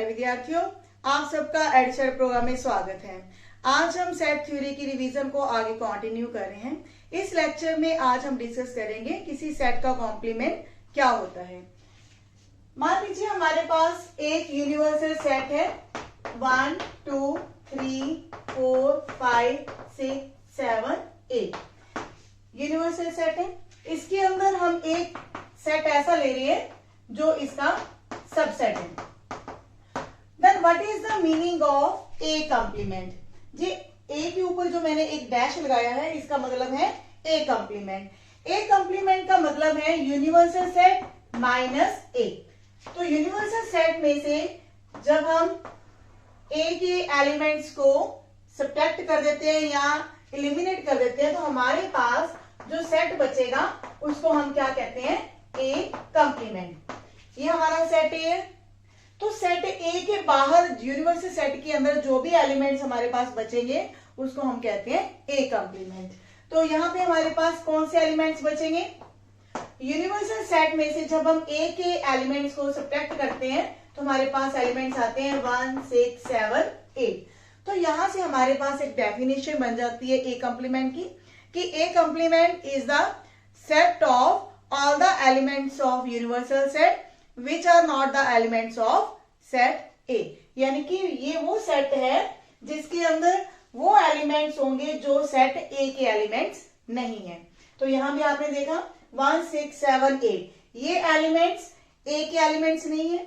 प्यारे विद्यार्थियों, आप सबका एडशर प्रोग्राम में स्वागत है। आज हम सेट थ्योरी की रिवीजन को आगे कंटिन्यू कर रहे हैं। इस लेक्चर में आज हम डिस्कस करेंगे किसी सेट का कॉम्प्लीमेंट क्या होता है। मान लीजिए हमारे पास एक यूनिवर्सल सेट है 1 2 3 4 5 6 7 8 यूनिवर्सल सेट है। इसके अंदर हम एक सेट ऐसा ले रहे हैं जो इसका सबसेट है। Then what is the meaning of A complement? जी ए के ऊपर जो मैंने एक डैश लगाया है इसका मतलब है ए कॉम्प्लीमेंट। ए कॉम्प्लीमेंट का मतलब है यूनिवर्सल सेट माइनस ए। तो यूनिवर्सल सेट में से जब हम ए के एलिमेंट्स को सब्ट्रैक्ट कर देते हैं या एलिमिनेट कर देते हैं तो हमारे पास जो सेट बचेगा उसको हम क्या कहते हैं? A complement. ये हमारा सेट ए है। तो सेट ए के बाहर यूनिवर्सल सेट के अंदर जो भी एलिमेंट्स हमारे पास बचेंगे उसको हम कहते हैं ए कॉम्प्लीमेंट। तो यहाँ पे हमारे पास कौन से एलिमेंट्स बचेंगे? यूनिवर्सल सेट में से जब हम ए के एलिमेंट्स को सब्ट्रैक्ट करते हैं तो हमारे पास एलिमेंट्स आते हैं 1 6 7 8। तो यहां से हमारे पास एक डेफिनेशन बन जाती है ए कॉम्प्लीमेंट की कि A complement is the set of all the elements of universal set which are not the elements of set A। यानी कि ये वो सेट है जिसके अंदर वो एलिमेंट्स होंगे जो सेट A के एलिमेंट्स नहीं है। तो यहां भी आपने देखा 1 6 7 8 ये एलिमेंट्स A के एलिमेंट्स नहीं है।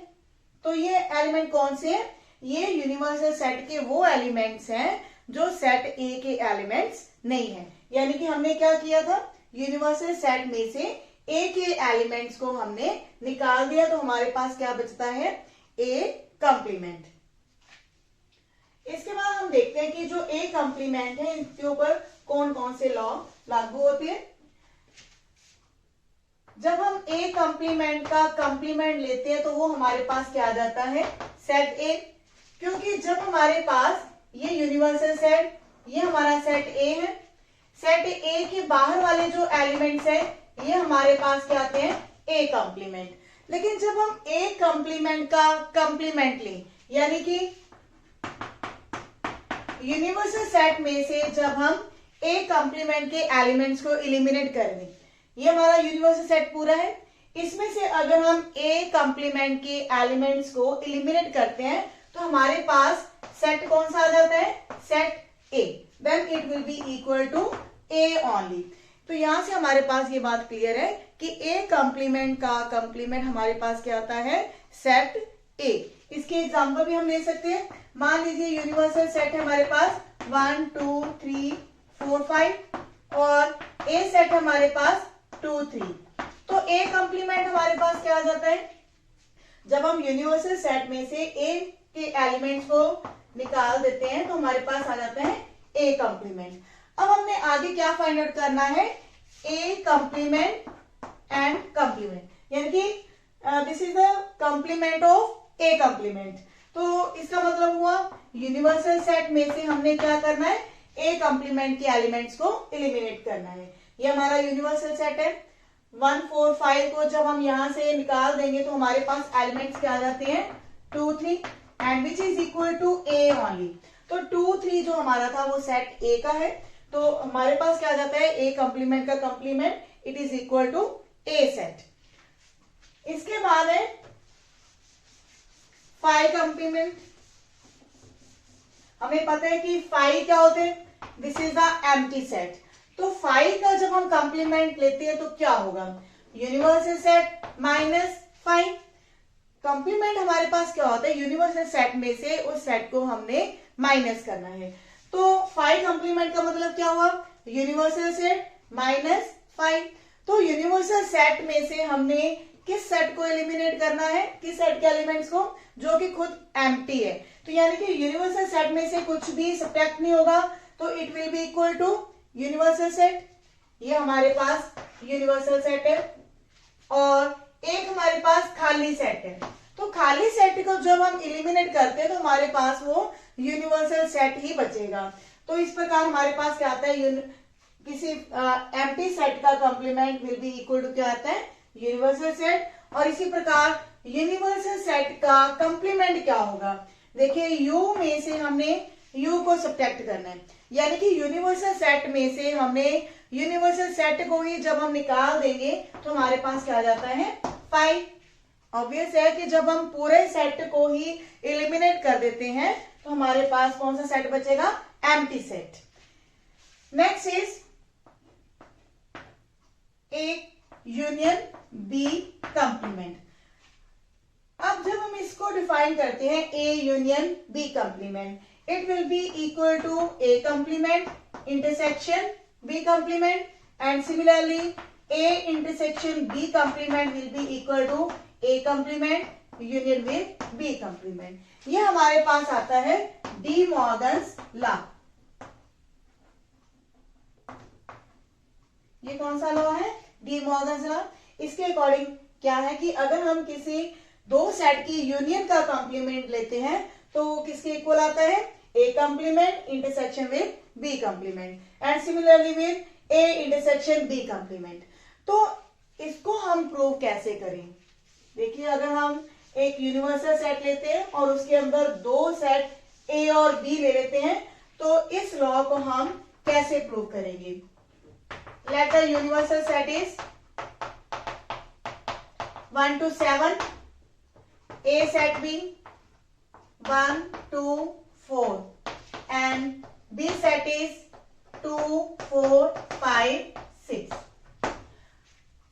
तो ये एलिमेंट कौन से हैं? ये यूनिवर्सल सेट के वो एलिमेंट्स हैं जो सेट A के एलिमेंट्स नहीं है। यानी कि हमने क्या किया था? यूनिवर्सल सेट में से ए के एलिमेंट्स को हमने निकाल दिया तो हमारे पास क्या बचता है? A complement. इसके बाद हम देखते हैं कि जो ए कॉम्प्लीमेंट है इसके ऊपर कौन कौन से लॉ लागू होते हैं। जब हम ए कॉम्प्लीमेंट का कॉम्प्लीमेंट लेते हैं तो वो हमारे पास क्या आ जाता है? सेट ए। क्योंकि जब हमारे पास ये यूनिवर्सल सेट ये हमारा सेट ए है, सेट ए के बाहर वाले जो एलिमेंट्स है ये हमारे पास क्या आते हैं? A complement. लेकिन जब हम ए कॉम्प्लीमेंट का कॉम्प्लीमेंट लें यानी कि यूनिवर्सल सेट में से जब हम ए कॉम्प्लीमेंट के एलिमेंट्स को एलिमिनेट कर दें, ये हमारा यूनिवर्सल सेट पूरा है, इसमें से अगर हम ए कॉम्प्लीमेंट के एलिमेंट्स को एलिमिनेट करते हैं तो हमारे पास सेट कौन सा आ जाता है? Set A. Then it will be equal to A only. तो यहां से हमारे पास ये बात क्लियर है कि ए कॉम्प्लीमेंट का कॉम्प्लीमेंट हमारे पास क्या आता है? सेट ए। इसके एग्जांपल भी हम ले सकते हैं। मान लीजिए यूनिवर्सल सेट है हमारे पास 1 2 3 4 5 और ए सेट है हमारे पास 2 3। तो ए कॉम्प्लीमेंट हमारे पास क्या आ जाता है? जब हम यूनिवर्सल सेट में से ए के एलिमेंट्स को निकाल देते हैं तो हमारे पास आ जाता है ए कॉम्प्लीमेंट। अब हमने आगे क्या फाइंड आउट करना है? ए कॉम्प्लीमेंट एंड कॉम्प्लीमेंट, यानी कि this is the complement of A complement. तो इसका मतलब हुआ यूनिवर्सल सेट में से हमने क्या करना है? ए कॉम्प्लीमेंट के एलिमेंट्स को एलिमिनेट करना है। ये हमारा यूनिवर्सल सेट है 1 4 5 को जब हम यहां से निकाल देंगे तो हमारे पास एलिमेंट्स क्या आ जाते हैं? 2 3 and which is equal to A only. तो 2 3 जो हमारा था वो सेट ए का है, तो हमारे पास क्या आ जाता है? ए कॉम्प्लीमेंट का complement it is equal to A set. इसके बाद है 5 कॉम्प्लीमेंट। हमें पता है कि 5 क्या होते हैं? This is the empty set. तो 5 का जब हम कॉम्प्लीमेंट लेते हैं तो क्या होगा? Universal set minus 5। कॉम्प्लीमेंट हमारे पास क्या होता है? यूनिवर्सल सेट में से उस सेट को हमने माइनस करना है। तो 5 कॉम्प्लीमेंट का मतलब क्या हुआ? Universal set minus 5। तो यूनिवर्सल सेट में से हमने किस सेट को एलिमिनेट करना है? किस सेट के एलिमेंट्स को? जो कि खुद एम्प्टी है। तो यानी कि यूनिवर्सल सेट में से कुछ भी सब्ट्रैक्ट नहीं होगा तो it will be equal to universal set. ये हमारे पास यूनिवर्सल सेट है और एक हमारे पास खाली सेट है। तो खाली सेट को जब हम एलिमिनेट करते हैं तो हमारे पास वो यूनिवर्सल सेट ही बचेगा। तो इस प्रकार हमारे पास क्या आता है? किसी एम्प्टी सेट का complement will be equal to क्या आता है? Universal set. और इसी प्रकार यूनिवर्सल सेट का कंप्लीमेंट क्या होगा। देखिए यू में से हमने यू को सब्ट्रैक्ट करना है, यानी कि यूनिवर्सल सेट में से हमने यूनिवर्सल सेट को ही जब हम निकाल देंगे तो हमारे पास क्या आ जाता है 5। ऑब्वियस है कि जब हम पूरे सेट को ही एलिमिनेट कर देते हैं तो हमारे पास कौन सा सेट बचेगा, empty set. Next is A union B complement. अब जब हम इसको डिफाइन करते हैं A union B complement, it will be equal to A complement intersection B complement, and similarly A intersection B complement will be equal to A complement union with B complement. ये हमारे पास आता है De Morgan's law. ये कौन सा law है, De Morgan's law. इसके according क्या है कि अगर हम किसी दो सेट की यूनियन का कॉम्प्लीमेंट लेते हैं तो वो किसके इक्वल आता है, A complement intersection with B complement, and similarly with A intersection B complement. तो इसको हम प्रूव कैसे करें। देखिए अगर हम एक यूनिवर्सल सेट लेते हैं और उसके अंदर दो सेट ए और बी ले लेते हैं तो इस लॉ को हम कैसे प्रूव करेंगे। Let the universal set is 1 to 7, A set being 1, 2, 4 and B set is 2, 4, 5, 6।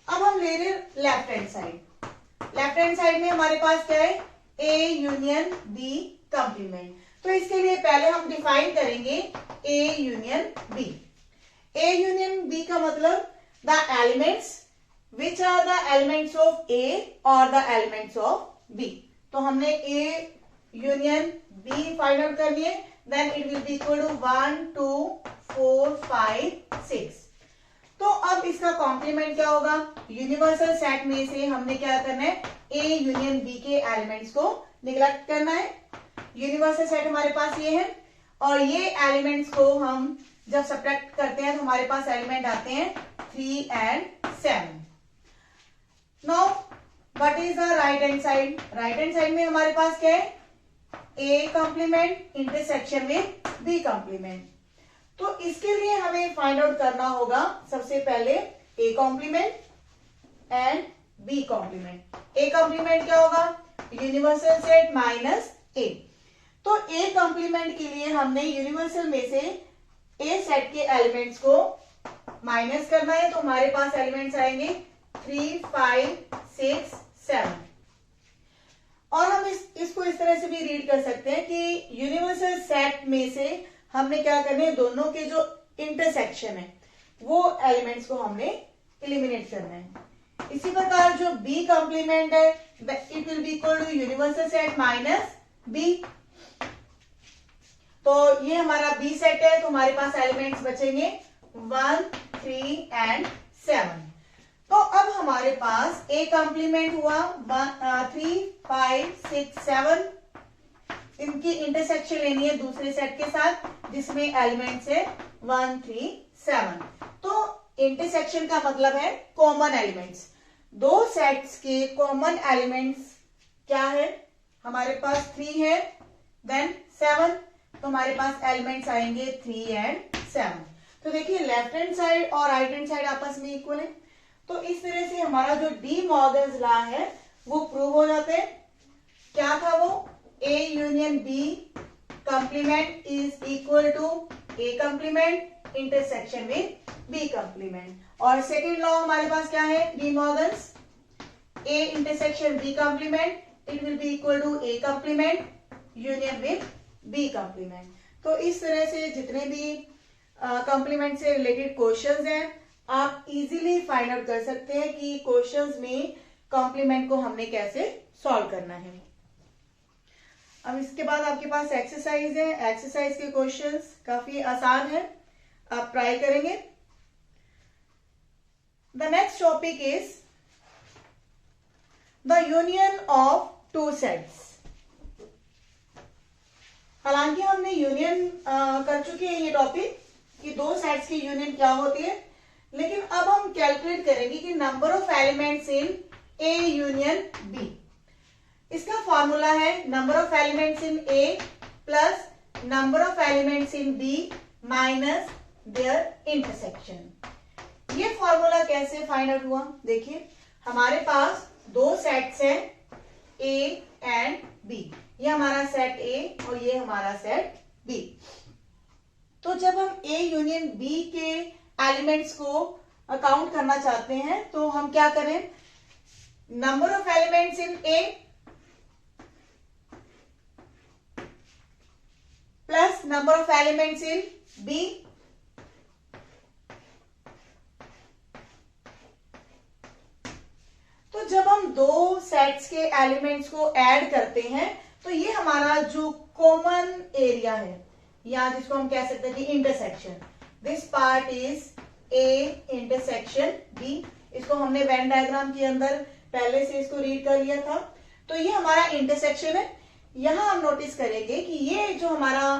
अब हम ले रहे हैं left hand side. Left hand side में हमारे पास क्या है, A यूनियन B कंप्लीमेंट। तो इसके लिए पहले हम डिफाइन करेंगे A union B। A union B का मतलब the elements which are the elements of A or the elements of B। तो हमने A union B find out करनी है, then it will be equal to 1, 2, 4, 5, 6। तो अब इसका कॉम्प्लीमेंट क्या होगा, यूनिवर्सल सेट में से हमने क्या करना है, A यूनियन B के एलिमेंट्स को निगलेक्ट करना है। यूनिवर्सल सेट हमारे पास ये है और ये एलिमेंट्स को हम जब सब्ट्रैक्ट करते हैं तो हमारे पास एलिमेंट आते हैं 3 and 7। Now what is the right hand side. Right hand side में हमारे पास क्या है, A complement intersection with B complement. तो इसके लिए हमें फाइंड आउट करना होगा सबसे पहले A complement and B complement. A complement क्या होगा, यूनिवर्सल सेट माइनस ए। तो ए कंप्लीमेंट के लिए हमने यूनिवर्सल में से ए सेट के एलिमेंट्स को माइनस करना है। तो हमारे पास एलिमेंट्स आएंगे 3, 5, 6, 7। और हम इसको इस तरह से भी रीड कर सकते हैं कि यूनिवर्सल सेट में से हमने क्या करना है, दोनों के जो इंटरसेक्शन है वो एलिमेंट्स को हमने एलिमिनेट करना है। इसी प्रकार जो बी कंप्लीमेंट है it will be equal to universal set minus B. तो ये हमारा बी सेट है तो हमारे पास एलिमेंट्स बचेंगे 1, 3 and 7। तो अब हमारे पास ए कंप्लीमेंट हुआ 3, 5, 6, 7। इनकी इंटरसेक्शन लेनी है दूसरे सेट के साथ जिसमें एलिमेंट्स है 1, 3, 7। तो इंटरसेक्शन का मतलब है कॉमन एलिमेंट्स। दो सेट्स के कॉमन एलिमेंट्स क्या है, हमारे पास 3 है देन 7। तो हमारे पास एलिमेंट्स आएंगे 3 and 7। तो देखिए लेफ्ट हैंड साइड और राइट हैंड साइड आपस में इक्वल है। तो इस तरह से हमारा जो डी मॉर्गन्स लॉ है वो प्रूव हो जाते हैं। क्या था वो, A union B complement is equal to A complement intersection with B complement. और सेकेंड लॉ हमारे पास क्या है, De Morgan's, A intersection B complement it will be equal to A complement union with B complement. तो इस तरह से जितने भी कंप्लीमेंट से रिलेटेड क्वेश्चंस हैं आप इजीली फाइंड आउट कर सकते हैं कि क्वेश्चंस में कॉम्प्लीमेंट को हमने कैसे सॉल्व करना है। अब इसके बाद आपके पास एक्सरसाइज है। एक्सरसाइज के क्वेश्चंस काफी आसान है, आप ट्राई करेंगे। The next topic is the union of two sets. हालांकि हमने यूनियन कर चुके हैं ये टॉपिक कि दो सेट्स की यूनियन क्या होती है, लेकिन अब हम कैलकुलेट करेंगे कि number of elements in A union B. इसका फॉर्मूला है number of elements in A plus number of elements in B minus their intersection. ये फॉर्मूला कैसे फाइंड आउट हुआ? देखिए, हमारे पास दो सेट्स हैं ए एंड बी। ये हमारा सेट ए और ये हमारा सेट बी। तो जब हम ए यूनियन बी के एलिमेंट्स को काउंट करना चाहते हैं तो हम क्या करें? Number of elements in A plus number of elements in B तो जब हम दो सेट्स के एलिमेंट्स को ऐड करते हैं तो ये हमारा जो कॉमन एरिया है, या जिसको हम कह सकते हैं कि intersection, this part is A intersection B. इसको हमने वेन डायग्राम के अंदर पहले से इसको रीड कर लिया था। तो ये हमारा इंटरसेक्शन है। यहां हम नोटिस करेंगे कि ये जो हमारा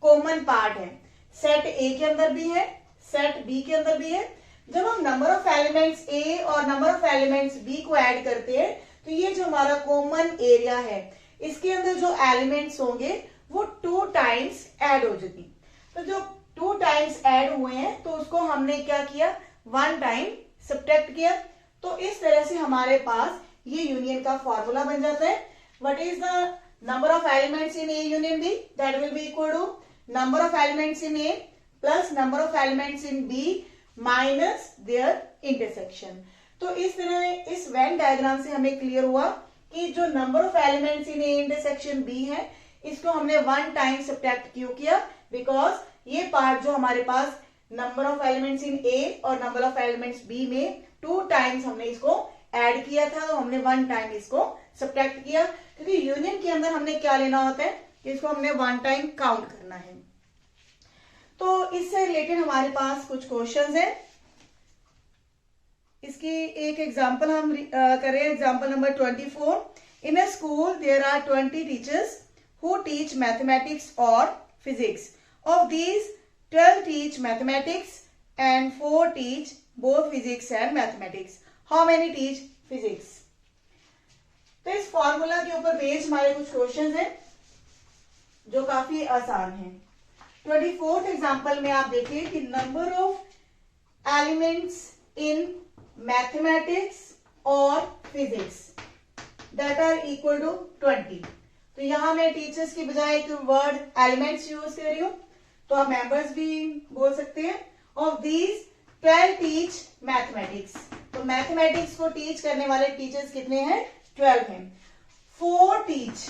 कॉमन पार्ट है, सेट ए के अंदर भी है, सेट बी के अंदर भी है। जब हम नंबर ऑफ एलिमेंट्स ए और नंबर ऑफ एलिमेंट्स बी को ऐड करते हैं तो ये जो हमारा कॉमन एरिया है, इसके अंदर जो एलिमेंट्स होंगे वो 2 टाइम्स ऐड हो जाती। तो जो 2 टाइम्स ऐड हुए हैं तो उसको हमने क्या किया? 1 टाइम सब्ट्रैक्ट किया। तो इस तरह से हमारे पास ये यूनियन का फॉर्मूला बन जाता है। What is the number of elements in A union B? That will be equal to number of elements in A plus number of elements in B minus their intersection. तो इस तरह इस Venn diagram से हमें clear हुआ कि जो number of elements in A intersection B है, इसको हमने 1 टाइम सब्ट्रैक्ट क्यों किया? बिकॉज ये पार्ट जो हमारे पास नंबर ऑफ एलिमेंट्स इन ए और नंबर ऑफ एलिमेंट्स बी में 2 टाइम्स हमने इसको ऐड किया था, तो हमने 1 टाइम इसको सब्ट्रैक्ट किया। क्योंकि यूनियन के अंदर हमने क्या लेना होता है? इसको हमने 1 टाइम काउंट करना है। तो इससे रिलेटेड हमारे पास कुछ क्वेश्चंस हैं। इसकी एक एग्जांपल हम करें। Example number 24। In a school there are 20 teachers who teach mathematics or physics. Of these, 12 teach mathematics and 4 teach both physics and mathematics. How many teach physics? तो इस फॉर्मूला के ऊपर बेस्ड हमारे कुछ क्वेश्चंस हैं जो काफी आसान हैं। 24th एग्जांपल में आप देखिए कि number of elements in mathematics और physics that are equal to 20। तो यहां मैं टीचर्स की बजाय एक वर्ड एलिमेंट्स यूज कर रही हूं, तो आप मेंबर्स भी बोल सकते हैं। Of these 12 teach mathematics. तो मैथमेटिक्स को टीच करने वाले टीचर्स कितने हैं? 12 हैं। 4 टीच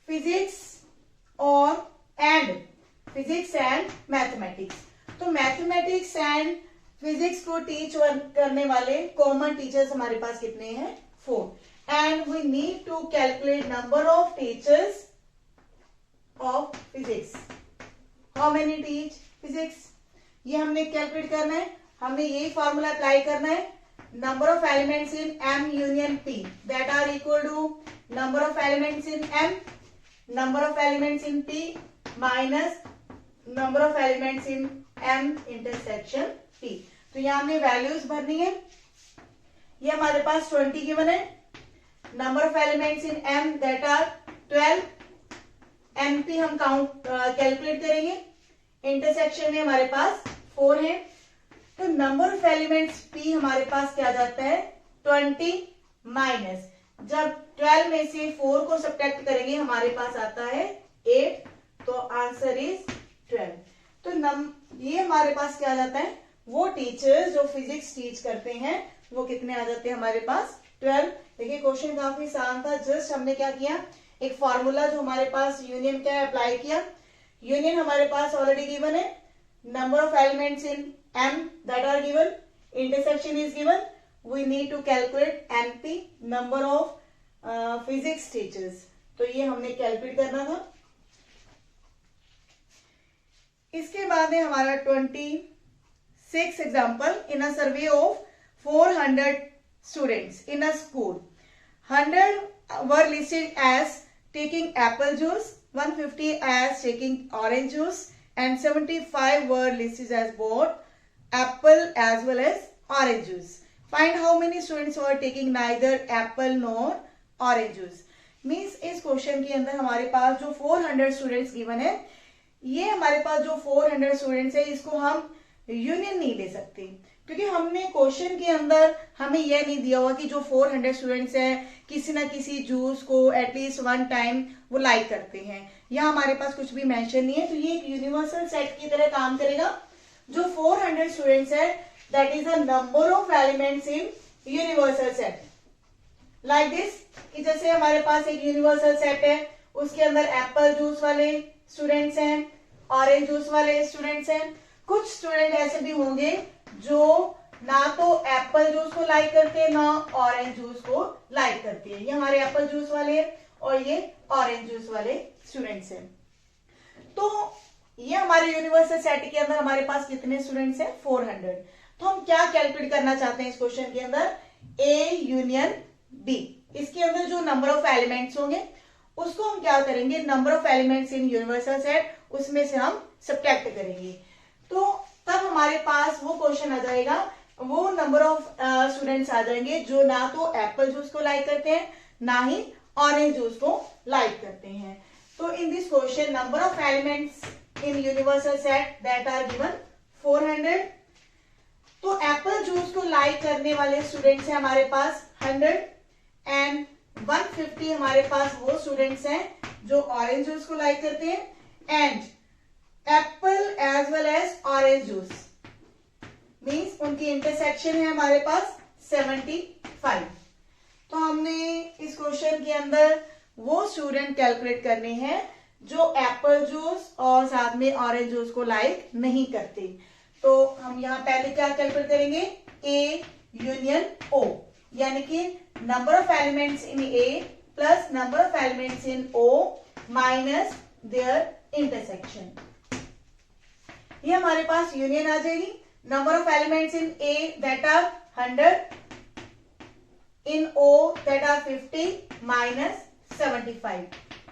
फिजिक्स और फिजिक्स एंड मैथमेटिक्स। तो मैथमेटिक्स एंड फिजिक्स को टीच करने वाले कॉमन टीचर्स हमारे पास कितने हैं? 4। And we need to calculate number of teachers of physics. How many teach physics? ये हमने कैलकुलेट करना है। हमने यही फॉर्मूला अप्लाई करना है। Number of elements in M union P that are equal to number of elements in M, number of elements in P minus number of elements in M intersection P। तो यहाँ हमने values भरनी है। ये हमारे पास 20 गिवन है। Number of elements in M that are 12। MP हम काउंट कैलकुलेट करेंगे। इंटरसेक्शन में हमारे पास 4 है। तो नंबर ऑफ एलिमेंट्स P हमारे पास क्या जाता है? 20 माइनस, जब 12 में से 4 को सब्ट्रैक्ट करेंगे हमारे पास आता है 8। तो आंसर इज 12। तो ये हमारे पास क्या जाता है? वो टीचर्स जो फिजिक्स टीच करते हैं वो कितने आ जाते हैं हमारे पास? 12। देखिए क्वेश्चन काफी आसान था। जस्ट हमने क्या किया? एक फॉर्मूला जो हमारे पास यूनियन का अप्लाई किया। यूनियन हमारे पास ऑलरेडी गिवन है। Number of elements in M that are given, intersection is given. We need to calculate NP, number of physics teachers. तो ये हमने कैलकुलेट करना था। इसके बाद है हमारा 26 example. In a survey of 400 students in a school, 100 were listed as taking apple juice, 150 as taking orange juice, and 75 were listed as both apple as well as orange juice. Find how many students were taking neither apple nor orange juice. Means इस question के अंदर हमारे पास जो 400 students given है, ये हमारे पास जो 400 students है इसको हम यूनियन नहीं ले सकते, क्योंकि हमने क्वेश्चन के अंदर हमें यह नहीं दिया हुआ कि जो 400 स्टूडेंट्स हैं किसी ना किसी जूस को एटलीस्ट वन टाइम वो लाइक करते हैं। यहाँ हमारे पास कुछ भी मेंशन नहीं है, तो ये एक यूनिवर्सल सेट की तरह काम करेगा। जो 400 स्टूडेंट्स है that is the number of elements in universal set. Like this, कि जैसे हमारे पास एक यूनिवर्सल सेट है, उसके अंदर एप्पल जूस वाले स्टूडेंट्स हैं, ऑरेंज जूस वाले स्टूडेंट्स हैं। कुछ स्टूडेंट ऐसे भी होंगे जो ना तो एप्पल जूस को लाइक करते हैं ना ऑरेंज जूस को लाइक करते हैं। ये हमारे एप्पल जूस वाले और ये ऑरेंज जूस वाले स्टूडेंट्स हैं। तो ये हमारे यूनिवर्सल सेट के अंदर हमारे पास कितने स्टूडेंट्स हैं? 400। तो हम क्या कैलकुलेट करना चाहते हैं इस क्वेश्चन के अंदर? A union B. इसके अंदर जो नंबर ऑफ एलिमेंट्स होंगे उसको हम क्या करेंगे, number of elements in universal set, उसमें से हम सब्ट्रैक्ट करेंगे। तो तब हमारे पास वो क्वेश्चन आ जाएगा, वो नंबर ऑफ स्टूडेंट्स आ जाएंगे जो ना तो एप्पल जूस को लाइक करते हैं ना ही ऑरेंज जूस को लाइक करते हैं। तो in this question number of elements in universal set that are given 400। तो एप्पल जूस को लाइक करने वाले स्टूडेंट्स हैं हमारे पास 100 एंड 150 हमारे पास वो स्टूडेंट्स हैं जो ऑरेंज जूस को लाइक करते हैं। And apple as well as orange juice means उनकी इंटरसेक्शन है हमारे पास 75। तो हमने इस क्वेश्चन के अंदर वो स्टूडेंट कैलकुलेट करने हैं जो एप्पल जूस और साथ में ऑरेंज जूस को लाइक नहीं करते। तो हम यहाँ पहले क्या कैलकुलेट करेंगे? ए यूनियन ओ, यानी कि number of elements in A plus number of elements in O minus their intersection. ये हमारे पास यूनियन आ जाएगी। Number of elements in A that are 100, in O that are 50 minus 75।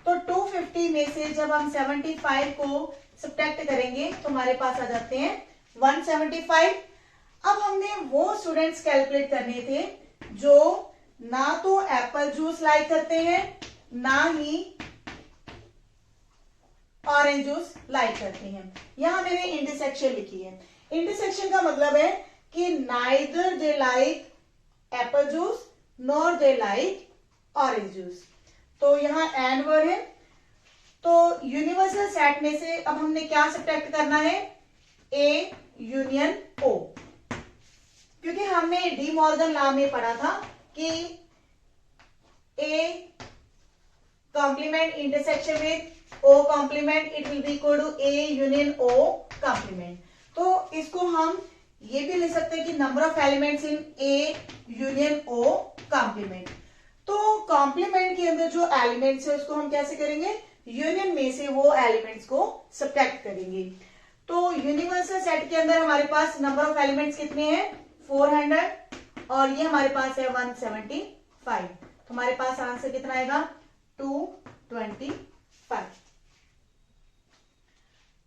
तो 250 में से जब हम 75 को सब्ट्रैक्ट करेंगे तो हमारे पास आ जाते हैं 175। अब हमने वो स्टूडेंट्स कैलकुलेट करने थे जो ना तो एप्पल जूस लाइक करते हैं ना ही ऑरेंज जूस लाइक करते हैं। यहां मैंने इंटरसेक्शन लिखी है। इंटरसेक्शन का मतलब है कि neither they like Apple juice nor they like orange juice. तो यहाँ एंड वर्ड है। तो यूनिवर्सल सेट में से अब हमने क्या सब्ट्रैक्ट करना है? ए यूनियन ओ, क्योंकि हमने डी मॉर्गन लॉ में पढ़ा था कि A complement intersection with O complement it will be equal to A union O complement. तो इसको हम ये भी लिख सकते हैं कि number of elements in A union O complement. तो कॉम्प्लीमेंट के अंदर जो एलिमेंट्स है उसको हम कैसे करेंगे? यूनियन में से वो एलिमेंट्स को सब्ट्रैक्ट करेंगे। तो यूनिवर्सल सेट के अंदर हमारे पास नंबर ऑफ एलिमेंट्स कितने हैं? 400 और ये हमारे पास है 175। तो हमारे पास आंसर कितना आएगा? 225।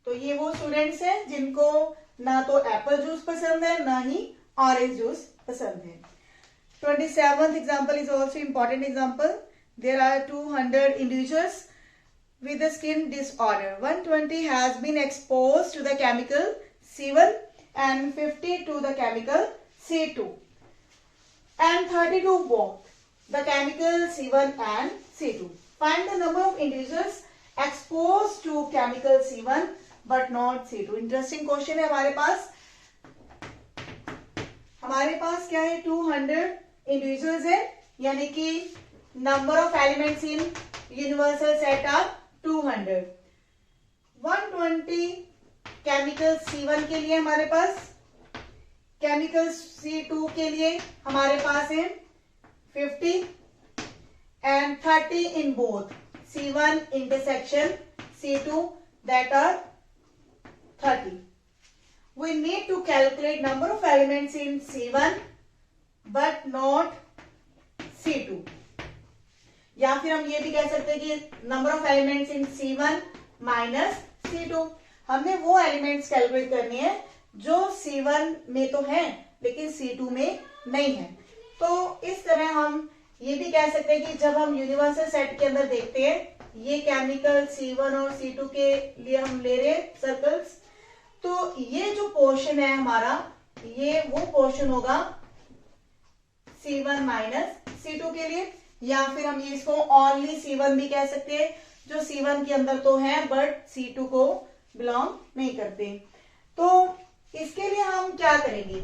तो ये वो स्टूडेंट्स हैं जिनको ना तो एप्पल जूस पसंद है ना ही ऑरेंज जूस पसंद है। 27th example is also important example. There are 200 individuals with a skin disorder. 120 has been exposed to the chemical C1 and 50 to the chemical C2 and 30 to both the chemical C1 and C2. Find the number of individuals exposed to chemical C1 but not C2. Interesting question है हमारे पास। हमारे पास क्या है? 200 individuals है, यानी कि number of elements in universal set are 200। 120 chemical C1 के लिए हमारे पास, केमिकल C2 के लिए हमारे पास है 50 and 30 in both C1 intersection C2 that are 30. We need to calculate number of elements in C1 but not C2. या फिर हम ये भी कह सकते हैं कि number of elements in C1 minus C2। हमने वो एलिमेंट्स कैलकुलेट करने हैं जो C1 में तो हैं लेकिन C2 में नहीं है। तो इस तरह हम ये भी कह सकते हैं कि जब हम यूनिवर्सल सेट के अंदर देखते हैं, ये केमिकल C1 और C2 के लिए हम ले रहे हैं सर्कल्स, तो ये जो पोर्शन है हमारा, ये वो पोर्शन होगा C1 माइनस C2 के लिए, या फिर हम ये इसको ओनली C1 भी कह सकते हैं, जो C1 के अंदर तो है बट C2 को बिलोंग नहीं करते। तो इसके लिए हम क्या करेंगे,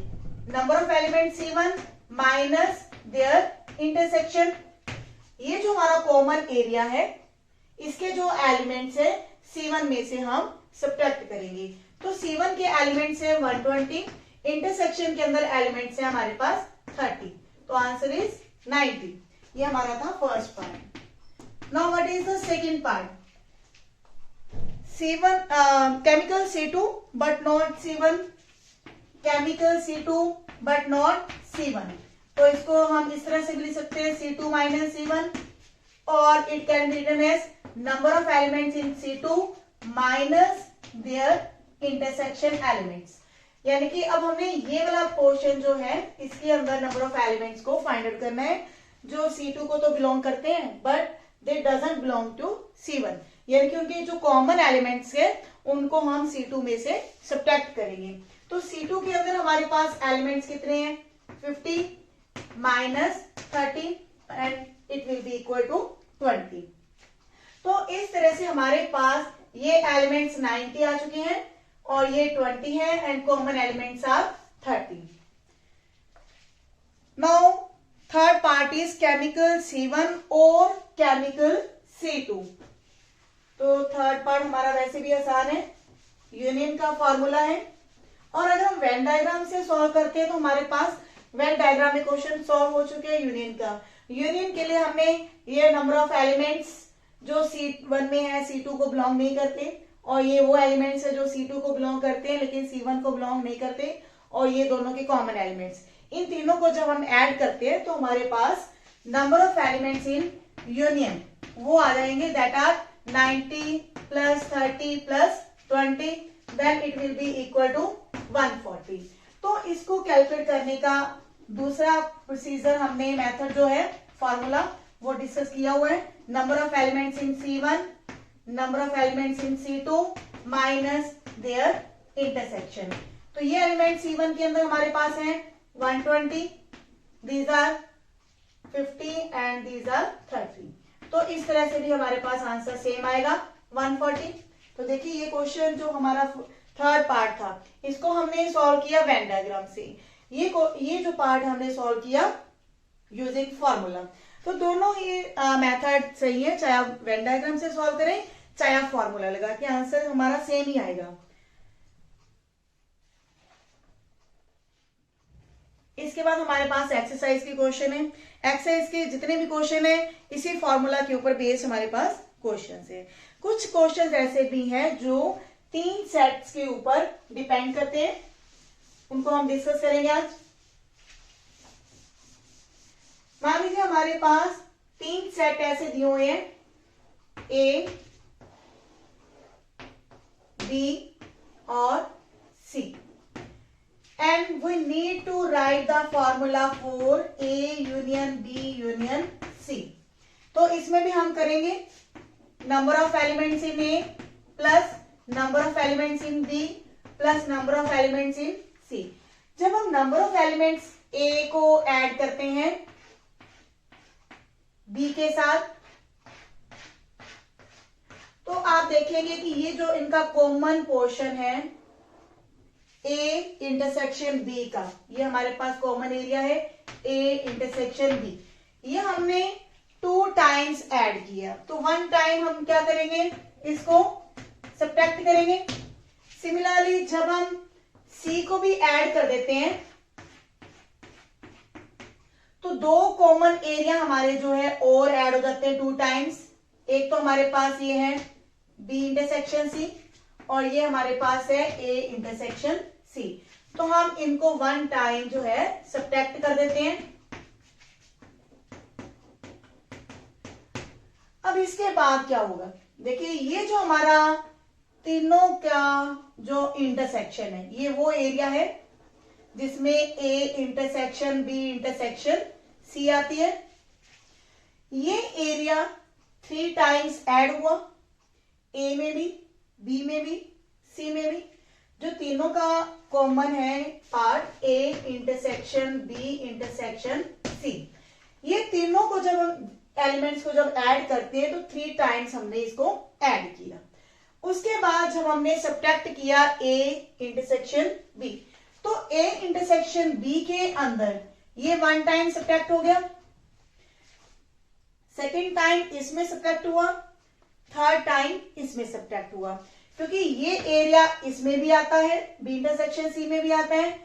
number of element C1 minus their intersection, ये जो हमारा कॉमन एरिया है, इसके जो एलिमेंट्स है C1 में से हम सब्ट्रैक्ट करेंगे। तो C1 के एलिमेंट्स है 120, इंटरसेक्शन के अंदर एलिमेंट्स है हमारे पास 30, तो आंसर इज 90। ये हमारा था first part. Now what is the second part, C1 chemical C2 but not C1, chemical C2 but not C1, तो इसको हम इस तरह से भी लिख सकते हैं C2 माइनस C1, और it can be written as number of elements in C2 minus their intersection elements. यानी कि अब हमने ये वाला पोर्शन जो है, इसके अंदर नंबर ऑफ एलिमेंट्स को फाइंड आउट करना है, जो C2 को तो बिलोंग करते हैं but they doesn't belong to C1, यानी कि उनके जो कॉमन एलिमेंट्स है उनको हम C2 में से सब्ट्रैक्ट करेंगे। तो C2 के अंदर हमारे पास एलिमेंट्स कितने हैं, 50 minus 30 and it will be equal to 20। तो इस तरह से हमारे पास ये एलिमेंट्स 90 आ चुके हैं और ये 20 है and common elements are 30। Now third part is chemical C1 और केमिकल C2। तो थर्ड पार्ट हमारा वैसे भी आसान है, यूनियन का फॉर्मूला है, और अगर हम वेन डायग्राम से सॉल्व करते हैं तो हमारे पास वेन डायग्राम में क्वेश्चन सॉल्व हो चुके हैं यूनियन का। यूनियन के लिए हमने ये नंबर ऑफ एलिमेंट्स जो C1 में है C2 को बिलोंग नहीं करते, और ये वो एलिमेंट्स है जो C2 को बिलोंग करते हैं लेकिन C1 को बिलोंग नहीं करते, और ये दोनों के कॉमन एलिमेंट्स, इन तीनों को जब हम ऐड करते हैं तो हमारे पास number of elements in union वो आ जाएंगे, that are 90 plus 30 plus 20, then it will be equal to 140। तो इसको कैलकुलेट करने का दूसरा प्रोसीजर हमने मेथड जो है फॉर्मूला वो डिस्कस किया हुआ है, number of elements in C1 number of elements in C2 minus their intersection. तो ये एलिमेंट C1 के अंदर हमारे पास है 120, these are 50 and these are 30। तो इस तरह से भी हमारे पास आंसर सेम आएगा 140। तो देखिए ये क्वेश्चन जो हमारा थर्ड पार्ट था इसको हमने सॉल्व किया वेन डायग्राम से, ये जो पार्ट हमने सॉल्व किया यूजिंग फॉर्मूला। तो दोनों ही मेथड सही है, चाहे आप वेन डायग्राम से सॉल्व करें चाहे आप फॉर्मूला लगा के, आंसर हमारा सेम ही आएगा। इसके बाद हमारे पास एक्सरसाइज के क्वेश्चन है। एक्सरसाइज के जितने भी क्वेश्चन है इसी फॉर्मूला के ऊपर बेस्ड हमारे पास क्वेश्चन है। कुछ क्वेश्चन ऐसे भी हैं जो 3 सेट्स के ऊपर डिपेंड करते हैं, उनको हम डिस्कस करेंगे आज। मान लीजिए हमारे पास 3 सेट ऐसे दिए हुए हैं, A, B और C, and we need to write the formula for A union B union C। तो इसमें भी हम करेंगे number of elements in A plus number of elements in B plus number of elements in C। जब हम number of elements A को add करते हैं B के साथ तो आप देखेंगे कि ये जो इनका कॉमन पोर्शन है A इंटरसेक्शन B का, ये हमारे पास कॉमन एरिया है A इंटरसेक्शन B, ये हमने 2 टाइम्स ऐड किया, तो 1 टाइम हम क्या करेंगे, इसको सब्ट्रैक्ट करेंगे। सिमिलरली जब हम C को भी ऐड कर देते हैं तो 2 कॉमन एरिया हमारे जो है और ऐड हो जाते हैं 2 टाइम्स। एक तो हमारे पास ये है B इंटरसेक्शन C और ये हमारे पास है A इंटरसेक्शन C, तो हम इनको 1 टाइम जो है सब्ट्रैक्ट कर देते हैं। अब इसके बाद क्या होगा, देखिए ये जो हमारा तीनों का जो इंटरसेक्शन है ये वो एरिया है जिसमें A intersection B intersection C आती है। ये एरिया 3 टाइम्स ऐड हुआ, ए में भी, बी में भी, सी में भी। जो तीनों का कॉमन है part, A intersection B intersection C, ये तीनों को जब हम एलिमेंट्स को जब ऐड करते हैं तो 3 टाइम्स हमने इसको ऐड किया। उसके बाद जब हमने सब्ट्रैक्ट किया ए इंटरसेक्शन बी, तो ए इंटरसेक्शन बी के अंदर ये 1 टाइम सब्ट्रैक्ट हो गया, सेकेंड टाइम इसमें सब्ट्रैक्ट हुआ, थर्ड टाइम इसमें सब्ट्रैक्ट हुआ, क्योंकि ये एरिया इसमें भी आता है, बी इंटरसेक्शन सी में भी आता है,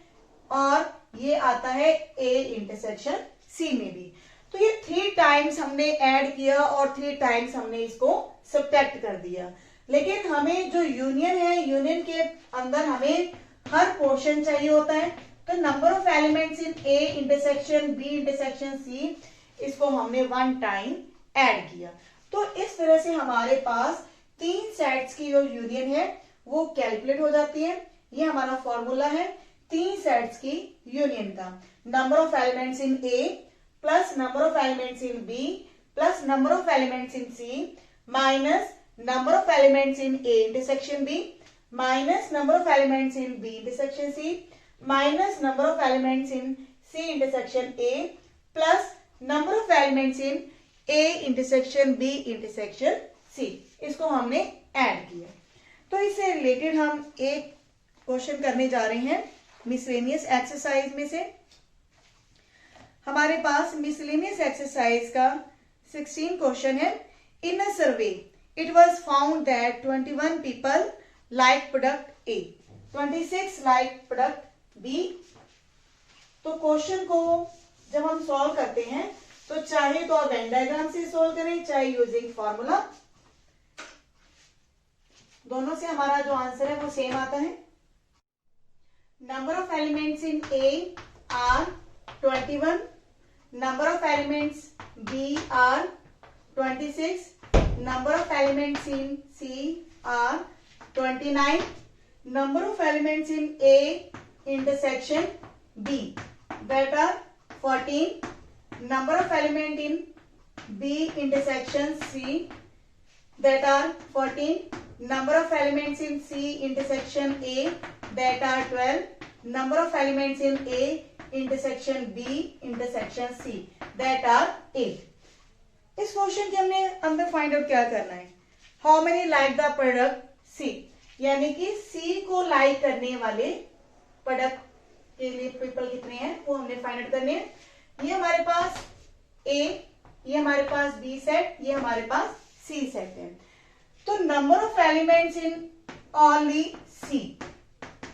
और ये आता है ए इंटरसेक्शन सी में भी। तो ये 3 टाइम्स हमने ऐड किया और 3 टाइम्स हमने इसको सब्ट्रैक्ट कर दिया। लेकिन हमें जो यूनियन है, यूनियन के अंदर हमें हर पोर्शन चाहिए होता है। तो number of elements in A intersection B intersection C, इसको हमने 1 टाइम ऐड किया। तो इस तरह से हमारे पास 3 सेट्स की जो यूनियन है वो कैलकुलेट हो जाती है। ये हमारा फॉर्मूला है 3 सेट्स की यूनियन का। Number of elements in A plus number of elements in B plus number of elements in C minus number of elements in A intersection B minus number of elements in B intersection C minus number of elements in C intersection A plus number of elements in A intersection B intersection C, इसको हमने add किया। तो इससे related हम एक question करने जा रहे हैं मिसलेनियस एक्सरसाइज में से। हमारे पास मिसलेनियस एक्सरसाइज का 16 क्वेश्चन है। In a survey it was found that 21 people like product A, 26 like product B. तो क्वेश्चन को जब हम सॉल्व करते हैं तो चाहे तो आप वेन डायग्राम से सॉल्व करें, चाहे यूजिंग फॉर्मूला, दोनों से हमारा जो आंसर है वो सेम आता है। Number of elements in A are 21, number of elements B are 26, number of elements in C are 29, number of elements in A intersection B that are 14, number of element in B intersection C that are 14, number of elements in C intersection A that are 12, number of elements in A intersection B intersection C that are 8। इस question के हमने अंदर find out क्या करना है, how many like the product C, यानी कि C को लाइक करने वाले प्रोडक्ट के लिए पीपल कितने हैं वो हमने फाइंड आउट करने हैं। ये हमारे पास A, ये हमारे पास B सेट, ये हमारे पास C सेट है। तो number of elements in only C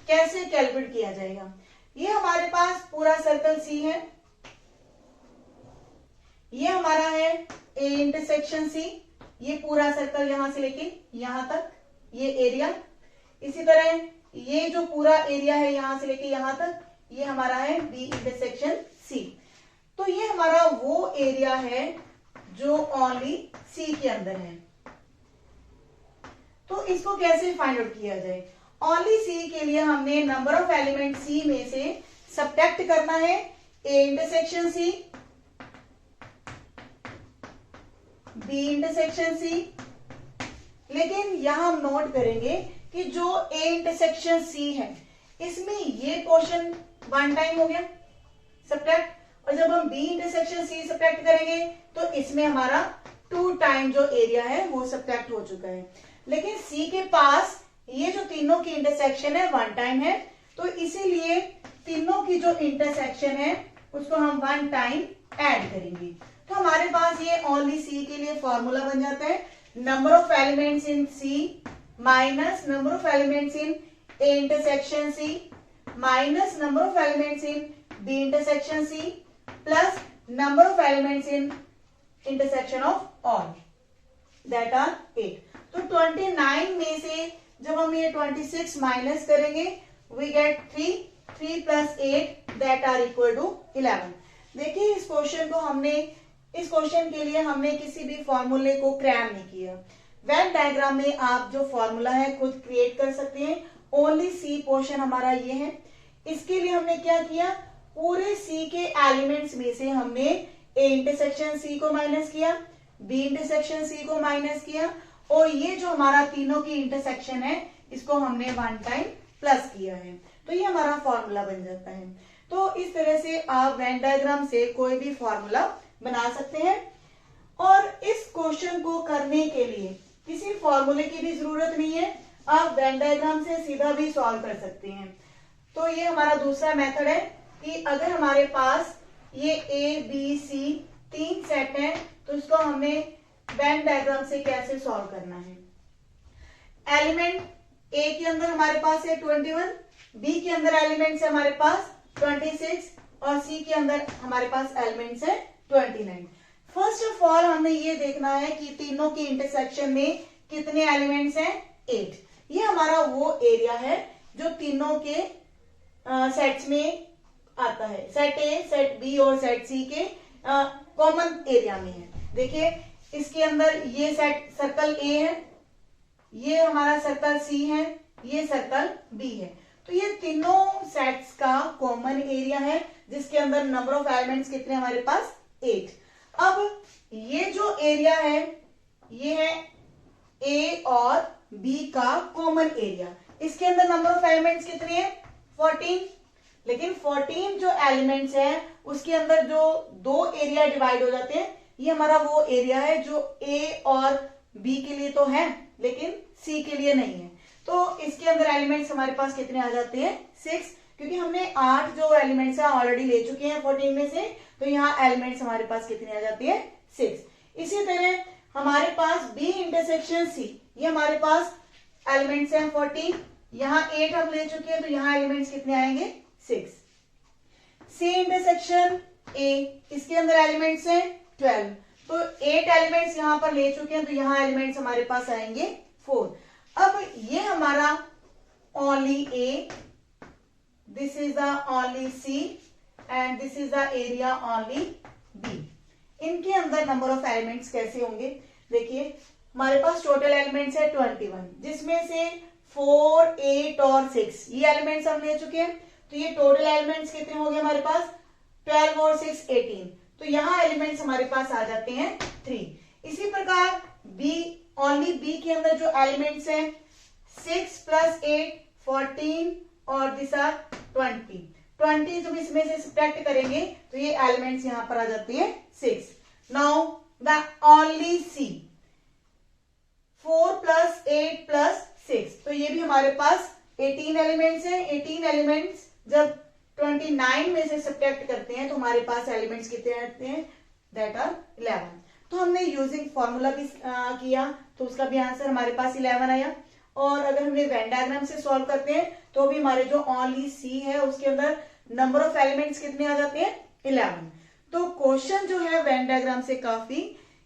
कैसे कैलकुलेट किया जाएगा। ये हमारे पास पूरा सर्कल C है, ये हमारा है A इंटरसेक्शन C, ये पूरा सर्कल यहां से लेके यहां तक ये एरिया। इसी तरह ये जो पूरा एरिया है यहां से लेके यहां तक ये हमारा है बी इंटरसेक्शन सी। तो ये हमारा वो एरिया है जो ओनली सी के अंदर है। तो इसको कैसे फाइंड आउट किया जाए। ओनली सी के लिए हमने नंबर ऑफ एलिमेंट सी में से सब्ट्रैक्ट करना है A intersection C, B intersection C. लेकिन यहां हम नोट करेंगे कि जो ए इंटरसेक्शन सी है इसमें ये पोर्शन 1 टाइम हो गया सब्ट्रैक्ट, और जब हम बी इंटरसेक्शन सी सब्ट्रैक्ट करेंगे तो इसमें हमारा 2 टाइम जो एरिया है वो सब्ट्रैक्ट हो चुका है। लेकिन सी के पास ये जो तीनों की इंटरसेक्शन है 1 टाइम है, तो इसीलिए तीनों की जो इंटरसेक्शन है उसको हम 1 टाइम ऐड करेंगे। तो हमारे पास ये ओनली सी के लिए फॉर्मूला बन जाता है number of elements in C minus number of elements in A intersection C minus number of elements in B intersection C plus number of elements in intersection of all that are 8। तो 29 में से जब हम ये 26 minus करेंगे we get 3 plus 8 that are equal to 11। देखिए इस question के लिए हमने किसी भी फॉर्मूले को क्रैम नहीं किया। वेन डायग्राम में आप जो फॉर्मूला है खुद क्रिएट कर सकते हैं। ओनली सी पोर्शन हमारा ये है। इसके लिए हमने क्या किया, पूरे सी के एलिमेंट्स में से हमने ए इंटरसेक्शन सी को माइनस किया, बी इंटरसेक्शन सी को माइनस किया, और ये जो हमारा तीनों की इंटरसेक्शन है इसको हमने वन टाइम प्लस किया है, तो ये हमारा फॉर्मूला बन जाता है। तो इस तरह से आप वेन डायग्राम से कोई भी फॉर्मूला बना सकते हैं। और इस क्वेश्चन को करने के लिए किसी फॉर्मूले की भी जरूरत नहीं है, आप वेन डायग्राम से सीधा भी सॉल्व कर सकते हैं। तो ये हमारा दूसरा मेथड है कि अगर हमारे पास ये ए बी सी तीन सेट है तो इसको हमें वेन डायग्राम से कैसे सॉल्व करना है। एलिमेंट ए के अंदर हमारे पास है 21, बी के अंदर एलिमेंट्स है हमारे पास 26 और सी के अंदर हमारे पास एलिमेंट्स है 29। फर्स्ट ऑफ ऑल हमें ये देखना है कि तीनों की इंटरसेक्शन में कितने एलिमेंट्स हैं, 8। ये हमारा वो एरिया है जो तीनों के सेट्स में आता है, सेट ए, सेट बी और सेट सी के कॉमन एरिया में है। देखिए इसके अंदर ये सेट सर्कल ए है, ये हमारा सर्कल सी है, ये सर्कल बी है, तो ये तीनों सेट्स का कॉमन एरिया है जिसके अंदर नंबर ऑफ एलिमेंट्स कितने हमारे पास 8। अब ये जो एरिया है ये है ए और बी का कॉमन एरिया, इसके अंदर नंबर ऑफ एलिमेंट्स कितने हैं 14, लेकिन 14 जो एलिमेंट्स हैं उसके अंदर जो दो एरिया डिवाइड हो जाते हैं, ये हमारा वो एरिया है जो ए और बी के लिए तो है लेकिन सी के लिए नहीं है। तो इसके अंदर एलिमेंट्स हमारे पास कितने आ जाते हैं 6, क्योंकि हमने 8 जो एलिमेंट्स है ऑलरेडी ले चुके हैं 14 में से, तो यहाँ एलिमेंट्स हमारे पास कितने आ जाती है 6। इसी तरह हमारे पास बी इंटरसेक्शन सी, ये हमारे पास एलिमेंट्स हैं 14, यहाँ 8 हम ले चुके हैं तो यहाँ एलिमेंट्स कितने आएंगे 6। सी इंटरसेक्शन ए, इसके अंदर एलिमेंट्स हैं 12, तो 8 एलिमेंट्स यहाँ पर ले चुके हैं तो यहाँ एलिमेंट्स हमारे पास आएंगे 4। अब ये हमारा only A, this is the only C and this is the area only B. इनके अंदर नंबर ऑफ एलिमेंट्स कैसे होंगे, देखिए हमारे पास टोटल एलिमेंट्स है 21, जिसमें से 4, 8 और 6 ये एलिमेंट्स हम ले चुके हैं, तो ये टोटल एलिमेंट्स कितने हो गए हमारे पास 12 और 6 18, तो यहाँ एलिमेंट्स हमारे पास आ जाते हैं 3। इसी प्रकार बी, ओनली बी के अंदर जो एलिमेंट्स हैं 6 + 8 14 और दिस आर 20 जब इसमें से सब्ट्रैक्ट करेंगे तो ये एलिमेंट्स यहाँ पर आ जाती है 6। नाउ द ओनली सी 4 + 8 + 6, तो ये भी हमारे पास 18 एलिमेंट्स हैं। 18 एलिमेंट्स जब 29 में से सब्ट्रैक्ट करते हैं तो हमारे पास एलिमेंट्स कितने आते हैं, दैट आर 11। तो हमने यूजिंग फॉर्मूला भी किया तो उसका भी आंसर हमारे पास 11 आया। और अगर हमें वेन डायग्राम से सॉल्व करते हैं तो भी हमारे जो ओनली सी है उसके अंदर नंबर ऑफ एलिमेंट्स कितने आ जाते हैं 11। तो क्वेश्चन जो है वेन डायग्राम से काफी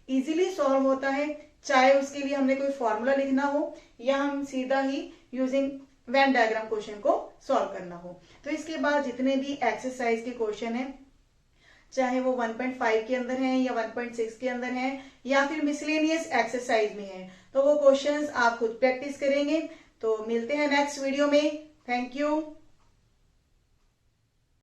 इजीली सॉल्व होता है, चाहे उसके लिए हमने कोई फॉर्मूला लिखना हो या हम सीधा ही यूजिंग वेन डायग्राम क्वेश्चन को सॉल्व करना हो। तो इसके बाद जितने भी एक्सरसाइज के क्वेश्चन हैं, चाहे वो 1.5 के अंदर हैं या 1.6 के अंदर हैं या फिर मिसलेनियस एक्सरसाइज में हैं, तो वो क्वेश्चंस आप खुद प्रैक्टिस करेंगे। तो मिलते हैं नेक्स्ट वीडियो में। Thank you.